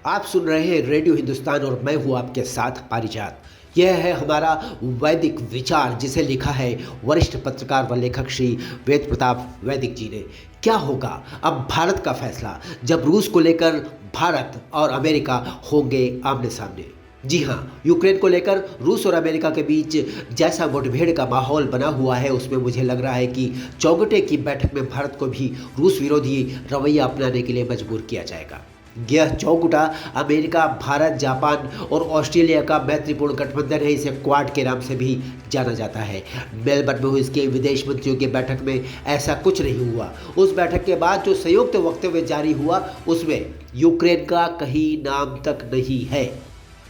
आप सुन रहे हैं रेडियो हिंदुस्तान और मैं हूं आपके साथ पारिजात। यह है हमारा वैदिक विचार, जिसे लिखा है वरिष्ठ पत्रकार व लेखक श्री वेद प्रताप वैदिक जी ने। क्या होगा अब भारत का फैसला, जब रूस को लेकर भारत और अमेरिका होंगे आमने सामने। जी हाँ, यूक्रेन को लेकर रूस और अमेरिका के बीच जैसा मुठभेड़ का माहौल बना हुआ है, उसमें मुझे लग रहा है कि चौगटे की बैठक में भारत को भी रूस विरोधी रवैया अपनाने के लिए मजबूर किया जाएगा। यह चौगुटा अमेरिका, भारत, जापान और ऑस्ट्रेलिया का मैत्रीपूर्ण गठबंधन है। इसे क्वाड के नाम से भी जाना जाता है। मेलबर्न में हुई इसके विदेश मंत्रियों की बैठक में ऐसा कुछ नहीं हुआ। उस बैठक के बाद जो संयुक्त वक्तव्य जारी हुआ, उसमें यूक्रेन का कहीं नाम तक नहीं है।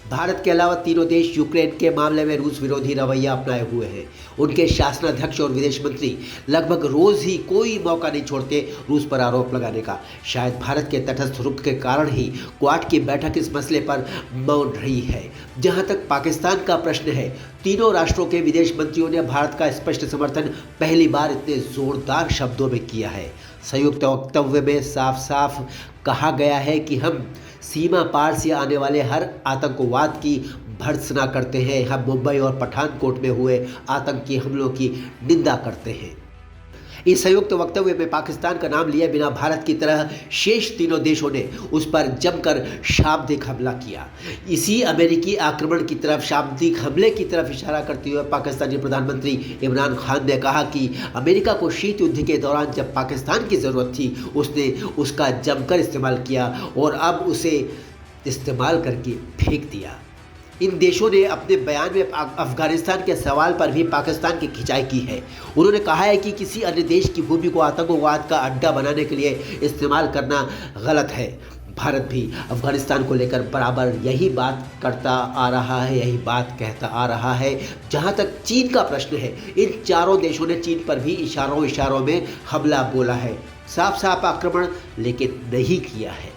भारत के अलावा तीनों देश यूक्रेन के मामले में रूस विरोधी रवैया अपनाए हुए हैं। उनके शासनाध्यक्ष और विदेश मंत्री लगभग रोज ही कोई मौका नहीं छोड़ते रूस पर आरोप लगाने का। शायद भारत के तटस्थ रुख के कारण ही क्वाड की बैठक इस मसले पर मौन रही है। जहां तक पाकिस्तान का प्रश्न है, तीनों राष्ट्रों के विदेश मंत्रियों ने भारत का स्पष्ट समर्थन पहली बार इतने जोरदार शब्दों में किया है। संयुक्त वक्तव्य में साफ साफ कहा गया है कि हम सीमा पार से आने वाले हर आतंकवाद की भर्त्सना करते हैं। हम मुंबई और पठानकोट में हुए आतंकी हमलों की निंदा करते हैं। इस संयुक्त वक्तव्य में पाकिस्तान का नाम लिए बिना भारत की तरह शेष तीनों देशों ने उस पर जमकर शाब्दिक हमला किया। इसी अमेरिकी आक्रमण की तरफ, शाब्दिक हमले की तरफ इशारा करते हुए पाकिस्तानी प्रधानमंत्री इमरान खान ने कहा कि अमेरिका को शीत युद्ध के दौरान जब पाकिस्तान की ज़रूरत थी, उसने उसका जमकर इस्तेमाल किया और अब उसे इस्तेमाल करके फेंक दिया। इन देशों ने अपने बयान में अफगानिस्तान के सवाल पर भी पाकिस्तान की खिंचाई की है। उन्होंने कहा है कि किसी अन्य देश की भूमि को आतंकवाद का अड्डा बनाने के लिए इस्तेमाल करना गलत है। भारत भी अफगानिस्तान को लेकर बराबर यही बात करता आ रहा है, यही बात कहता आ रहा है। जहां तक चीन का प्रश्न है, इन चारों देशों ने चीन पर भी इशारों में हमला बोला है। साफ साफ आक्रमण लेकिन नहीं किया है।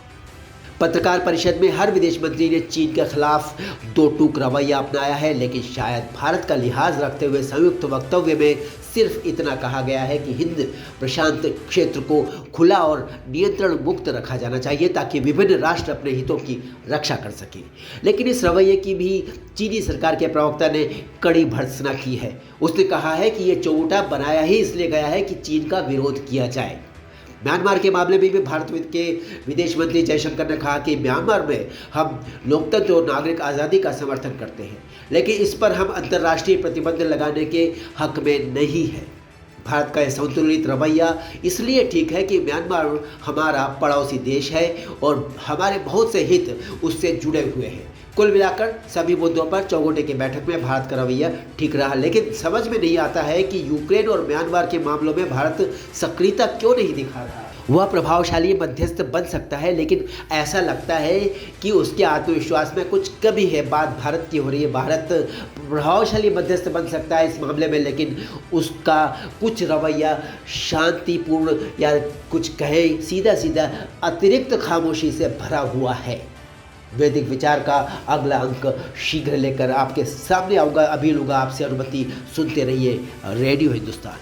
पत्रकार परिषद में हर विदेश मंत्री ने चीन के खिलाफ दो टूक रवैया अपनाया है, लेकिन शायद भारत का लिहाज रखते हुए संयुक्त वक्तव्य में सिर्फ इतना कहा गया है कि हिंद प्रशांत क्षेत्र को खुला और नियंत्रण मुक्त रखा जाना चाहिए, ताकि विभिन्न राष्ट्र अपने हितों की रक्षा कर सकें। लेकिन इस रवैये की भी चीनी सरकार के प्रवक्ता ने कड़ी भर्त्सना की है। उसने कहा है कि ये चौगुटा बनाया ही इसलिए गया है कि चीन का विरोध किया जाए। म्यांमार के मामले में भी भारत के विदेश मंत्री जयशंकर ने कहा कि म्यांमार में हम लोकतंत्र और नागरिक आज़ादी का समर्थन करते हैं, लेकिन इस पर हम अंतर्राष्ट्रीय प्रतिबंध लगाने के हक में नहीं है। भारत का यह संतुलित रवैया इसलिए ठीक है कि म्यांमार हमारा पड़ोसी देश है और हमारे बहुत से हित उससे जुड़े हुए हैं। कुल मिलाकर सभी मुद्दों पर चौगोटे की बैठक में भारत का रवैया ठीक रहा, लेकिन समझ में नहीं आता है कि यूक्रेन और म्यांमार के मामलों में भारत सक्रियता क्यों नहीं दिखा रहा। वह प्रभावशाली मध्यस्थ बन सकता है, लेकिन ऐसा लगता है कि उसके आत्मविश्वास में कुछ कमी है। बात भारत की हो रही है। भारत प्रभावशाली मध्यस्थ बन सकता है इस मामले में, लेकिन उसका कुछ रवैया शांतिपूर्ण या कुछ कहे सीधा सीधा अतिरिक्त खामोशी से भरा हुआ है। वैदिक विचार का अगला अंक शीघ्र लेकर आपके सामने आऊँगा। अभी लूँगा आपसे अनुमति। सुनते रहिए रेडियो हिंदुस्तान।